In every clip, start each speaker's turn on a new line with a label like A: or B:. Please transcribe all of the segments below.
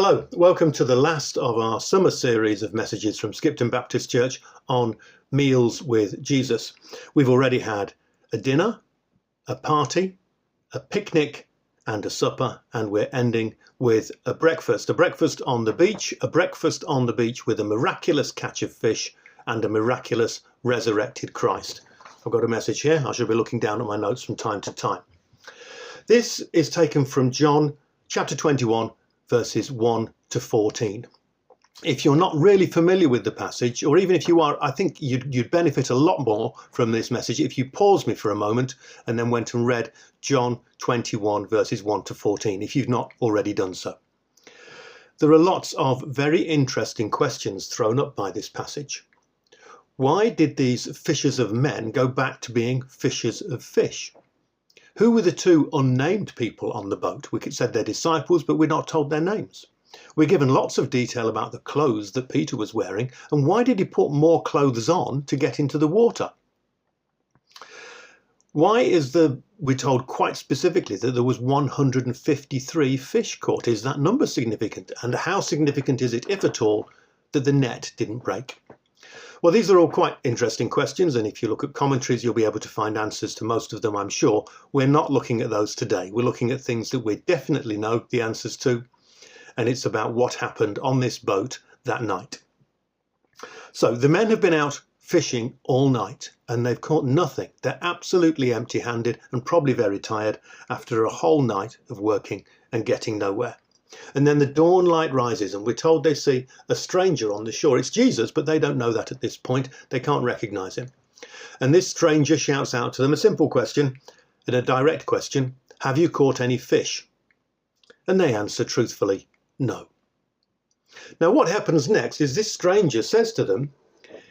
A: Hello, welcome to the last of our summer series of messages from Skipton Baptist Church on meals with Jesus. We've already had a dinner, a party, a picnic and a supper, and we're ending with a breakfast on the beach, with a miraculous catch of fish and a miraculous resurrected Christ. I've got a message here. I should be looking down at my notes from time to time. This is taken from John chapter 21, verses 1 to 14. If you're not really familiar with the passage, or even if you are, I think you'd benefit a lot more from this message if you paused me for a moment and then went and read John 21, verses 1 to 14, if you've not already done so. There are lots of very interesting questions thrown up by this passage. Why did these fishers of men go back to being fishers of fish? Who were the two unnamed people on the boat? We could say they're disciples, but we're not told their names. We're given lots of detail about the clothes that Peter was wearing, and why did he put more clothes on to get into the water? Why we're told quite specifically that there was 153 fish caught? Is that number significant? And how significant is it, if at all, that the net didn't break? Well, these are all quite interesting questions, and if you look at commentaries, you'll be able to find answers to most of them, I'm sure. We're not looking at those today. We're looking at things that we definitely know the answers to, and it's about what happened on this boat that night. So the men have been out fishing all night, and they've caught nothing. They're absolutely empty-handed and probably very tired after a whole night of working and getting nowhere. And then the dawn light rises, and we're told they see a stranger on the shore. It's Jesus, but they don't know that at this point. They can't recognize him. And this stranger shouts out to them a simple question and a direct question: have you caught any fish? And they answer truthfully, no. Now what happens next is this stranger says to them,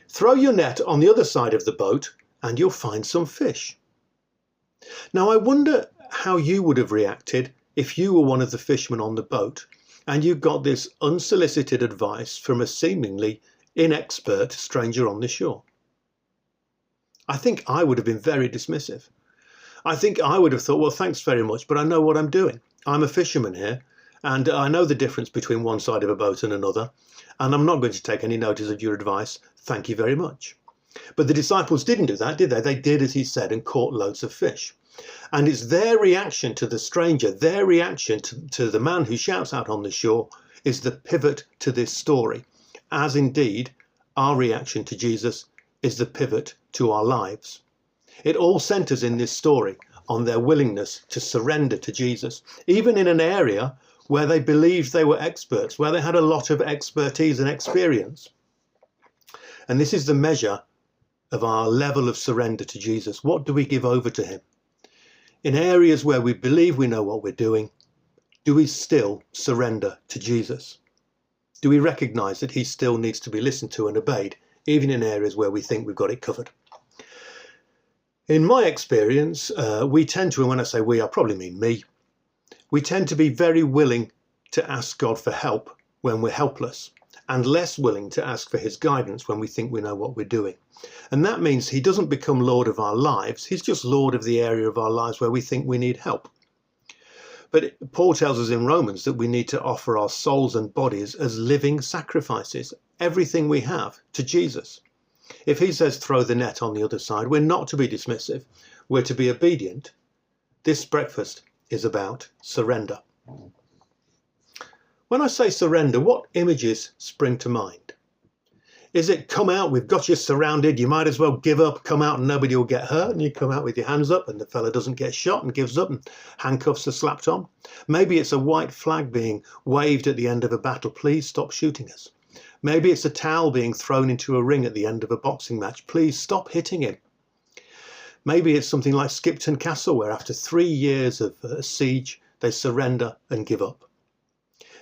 A: throw your net on the other side of the boat and you'll find some fish. Now I wonder how you would have reacted if you were one of the fishermen on the boat and you got this unsolicited advice from a seemingly inexpert stranger on the shore. I think I would have been very dismissive. I think I would have thought, well, thanks very much, but I know what I'm doing. I'm a fisherman here, and I know the difference between one side of a boat and another, and I'm not going to take any notice of your advice. Thank you very much. But the disciples didn't do that, did they? They did as he said and caught loads of fish. And it's their reaction to the stranger, their reaction to the man who shouts out on the shore, is the pivot to this story, as indeed our reaction to Jesus is the pivot to our lives. It all centres in this story on their willingness to surrender to Jesus, even in an area where they believed they were experts, where they had a lot of expertise and experience. And this is the measure of our level of surrender to Jesus. What do we give over to him? In areas where we believe we know what we're doing, do we still surrender to Jesus? Do we recognise that he still needs to be listened to and obeyed, even in areas where we think we've got it covered? In my experience, we tend to, and when I say we, I probably mean me, we tend to be very willing to ask God for help when we're helpless, and less willing to ask for his guidance when we think we know what we're doing. And that means he doesn't become Lord of our lives. He's just Lord of the area of our lives where we think we need help. But Paul tells us in Romans that we need to offer our souls and bodies as living sacrifices, everything we have, to Jesus. If he says throw the net on the other side, we're not to be dismissive. We're to be obedient. This breakfast is about surrender. When I say surrender, what images spring to mind? Is it come out, we've got you surrounded, you might as well give up, come out and nobody will get hurt, and you come out with your hands up and the fella doesn't get shot and gives up and handcuffs are slapped on? Maybe it's a white flag being waved at the end of a battle, please stop shooting us. Maybe it's a towel being thrown into a ring at the end of a boxing match, please stop hitting him. Maybe it's something like Skipton Castle, where after 3 years of siege, they surrender and give up.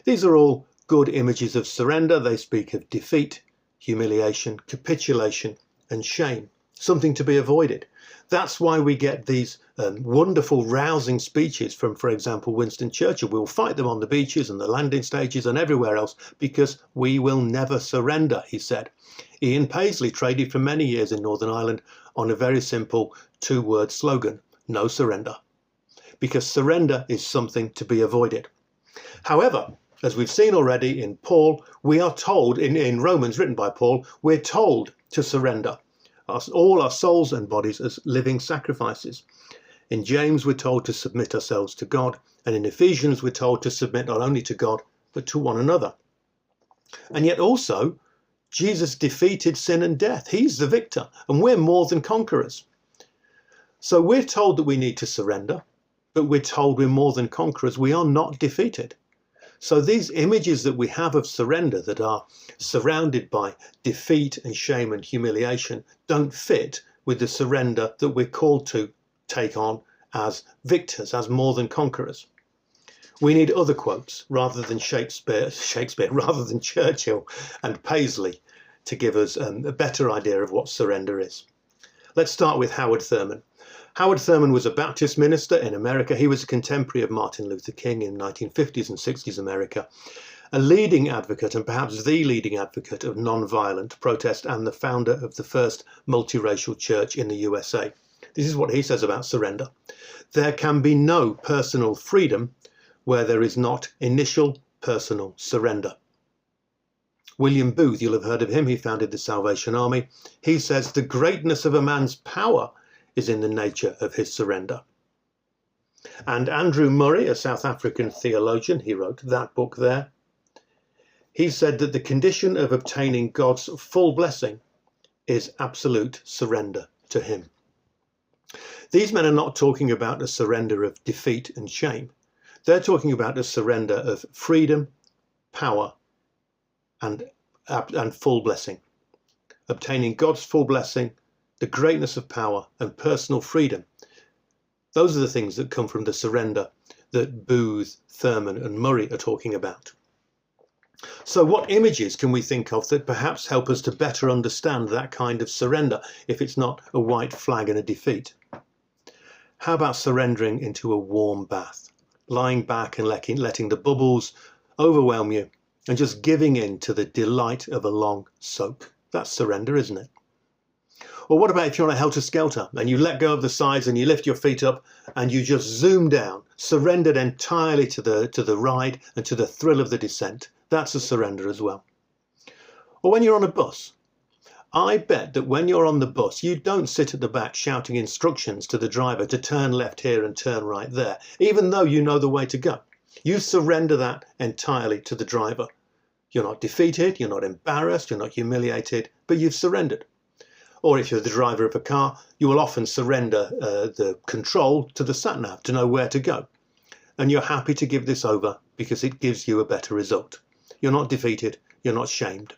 A: These are all good images of surrender. They speak of defeat, humiliation, capitulation and shame, something to be avoided. That's why we get these wonderful, rousing speeches from, for example, Winston Churchill. We'll fight them on the beaches and the landing stages and everywhere else because we will never surrender, he said. Ian Paisley traded for many years in Northern Ireland on a very simple two-word slogan, no surrender, because surrender is something to be avoided. However, As we've seen already in Paul, we are told, in Romans written by Paul, we're told to surrender all our souls and bodies as living sacrifices. In James, we're told to submit ourselves to God. And in Ephesians, we're told to submit not only to God, but to one another. And yet also, Jesus defeated sin and death. He's the victor, and we're more than conquerors. So we're told that we need to surrender, but we're told we're more than conquerors. We are not defeated. So these images that we have of surrender that are surrounded by defeat and shame and humiliation don't fit with the surrender that we're called to take on as victors, as more than conquerors. We need other quotes rather than Shakespeare, rather than Churchill and Paisley to give us a better idea of what surrender is. Let's start with Howard Thurman. Howard Thurman was a Baptist minister in America. He was a contemporary of Martin Luther King in 1950s and 60s America, a leading advocate and perhaps the leading advocate of non-violent protest and the founder of the first multiracial church in the USA. This is what he says about surrender. There can be no personal freedom where there is not initial personal surrender. William Booth, you'll have heard of him, he founded the Salvation Army. He says the greatness of a man's power is in the nature of his surrender. And Andrew Murray, a South African theologian, he wrote that book there. He said that the condition of obtaining God's full blessing is absolute surrender to him. These men are not talking about a surrender of defeat and shame. They're talking about a surrender of freedom, power, and full blessing. Obtaining God's full blessing, the greatness of power, and personal freedom. Those are the things that come from the surrender that Booth, Thurman, and Murray are talking about. So what images can we think of that perhaps help us to better understand that kind of surrender, if it's not a white flag and a defeat? How about surrendering into a warm bath? Lying back and letting the bubbles overwhelm you and just giving in to the delight of a long soak. That's surrender, isn't it? Or what about if you're on a helter-skelter and you let go of the sides and you lift your feet up and you just zoom down, surrendered entirely to the ride and to the thrill of the descent? That's a surrender as well. Or when you're on a bus. I bet that when you're on the bus, you don't sit at the back shouting instructions to the driver to turn left here and turn right there, even though you know the way to go. You surrender that entirely to the driver. You're not defeated, you're not embarrassed, you're not humiliated, but you've surrendered. Or if you're the driver of a car, you will often surrender the control to the sat-nav to know where to go. And you're happy to give this over because it gives you a better result. You're not defeated, you're not shamed.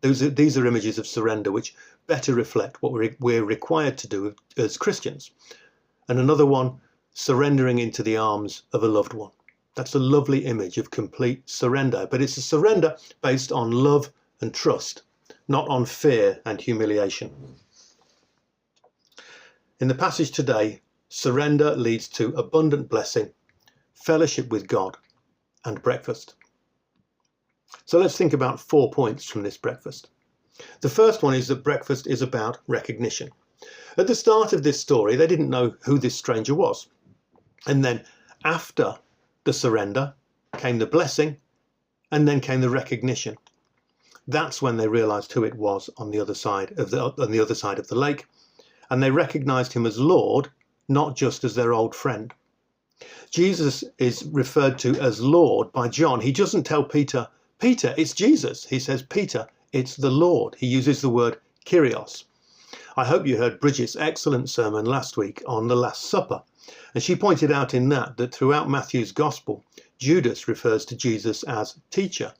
A: These are images of surrender which better reflect what we're required to do as Christians. And another one, surrendering into the arms of a loved one. That's a lovely image of complete surrender, but it's a surrender based on love and trust, not on fear and humiliation. In the passage today, surrender leads to abundant blessing, fellowship with God, and breakfast. So let's think about 4 points from this breakfast. The first one is that breakfast is about recognition. At the start of this story, they didn't know who this stranger was. And then after the surrender came the blessing, and then came the recognition. That's when they realized who it was on the other side of the lake, and they recognized him as Lord, not just as their old friend. Jesus is referred to as Lord by John. He doesn't tell Peter, Peter, it's Jesus. He says, Peter, it's the Lord. He uses the word Kyrios. I hope you heard Bridget's excellent sermon last week on the Last Supper. And she pointed out in that throughout Matthew's Gospel, Judas refers to Jesus as teacher,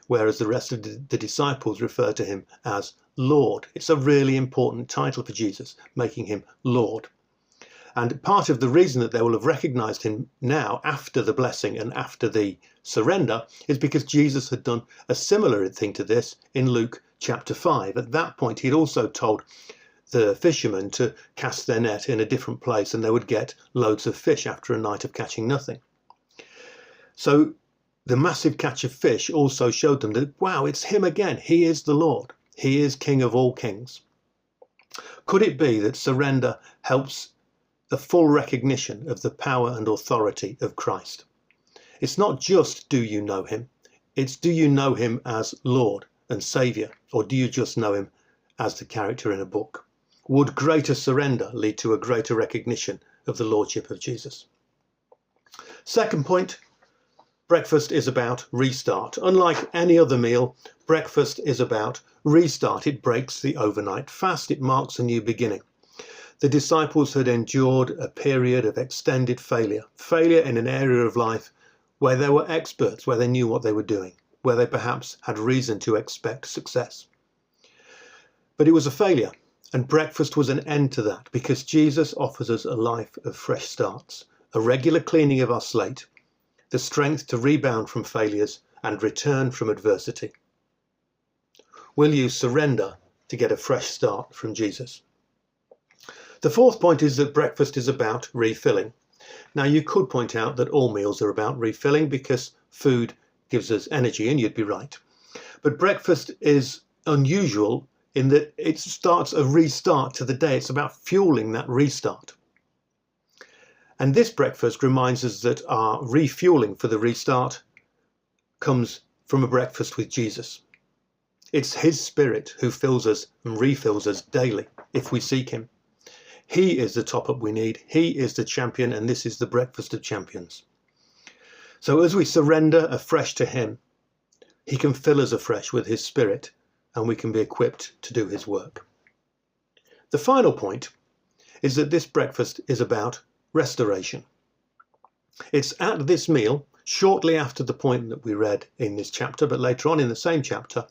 A: whereas the rest of the disciples refer to him as Lord. It's a really important title for Jesus, making him Lord. And part of the reason that they will have recognized him now after the blessing and after the surrender is because Jesus had done a similar thing to this in Luke chapter 5. At that point, he'd also told the fishermen to cast their net in a different place and they would get loads of fish after a night of catching nothing. So the massive catch of fish also showed them that, wow, it's him again. He is the Lord. He is King of all kings. Could it be that surrender helps the full recognition of the power and authority of Christ? It's not just do you know him, It's, do you know him as Lord and Saviour, or do you just know him as the character in a book? Would greater surrender lead to a greater recognition of the Lordship of Jesus? Second point, breakfast is about restart. Unlike any other meal, breakfast is about restart. It breaks the overnight fast. It marks a new beginning. The disciples had endured a period of extended failure in an area of life where they were experts, where they knew what they were doing, where they perhaps had reason to expect success. But it was a failure, and breakfast was an end to that, because Jesus offers us a life of fresh starts, a regular cleaning of our slate, the strength to rebound from failures and return from adversity. Will you surrender to get a fresh start from Jesus? The fourth point is that breakfast is about refilling. Now, you could point out that all meals are about refilling because food gives us energy, and you'd be right. But breakfast is unusual in that it starts a restart to the day. It's about fueling that restart. And this breakfast reminds us that our refueling for the restart comes from a breakfast with Jesus. It's his Spirit who fills us and refills us daily if we seek him. He is the top-up we need. He is the champion, and this is the breakfast of champions. So as we surrender afresh to him, he can fill us afresh with his Spirit, and we can be equipped to do his work. The final point is that this breakfast is about restoration. It's at this meal, shortly after the point that we read in this chapter, but later on in the same chapter,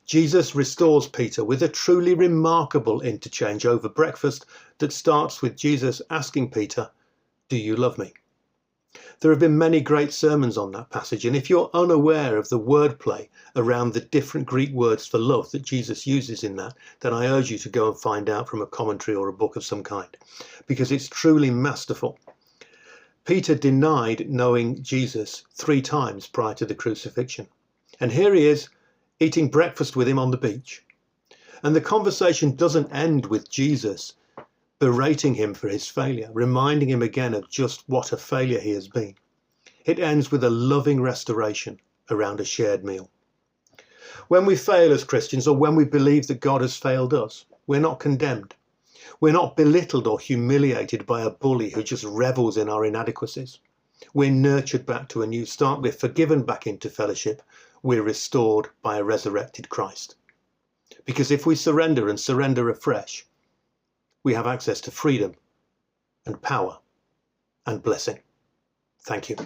A: Jesus restores Peter with a truly remarkable interchange over breakfast that starts with Jesus asking Peter, "Do you love me?" There have been many great sermons on that passage, and if you're unaware of the wordplay around the different Greek words for love that Jesus uses in that, then I urge you to go and find out from a commentary or a book of some kind, because it's truly masterful. Peter denied knowing Jesus 3 times prior to the crucifixion, and here he is eating breakfast with him on the beach. And the conversation doesn't end with Jesus berating him for his failure, reminding him again of just what a failure he has been. It ends with a loving restoration around a shared meal. When we fail as Christians, or when we believe that God has failed us, we're not condemned. We're not belittled or humiliated by a bully who just revels in our inadequacies. We're nurtured back to a new start. We're forgiven back into fellowship. We're restored by a resurrected Christ. Because if we surrender and surrender afresh, we have access to freedom and power and blessing. Thank you.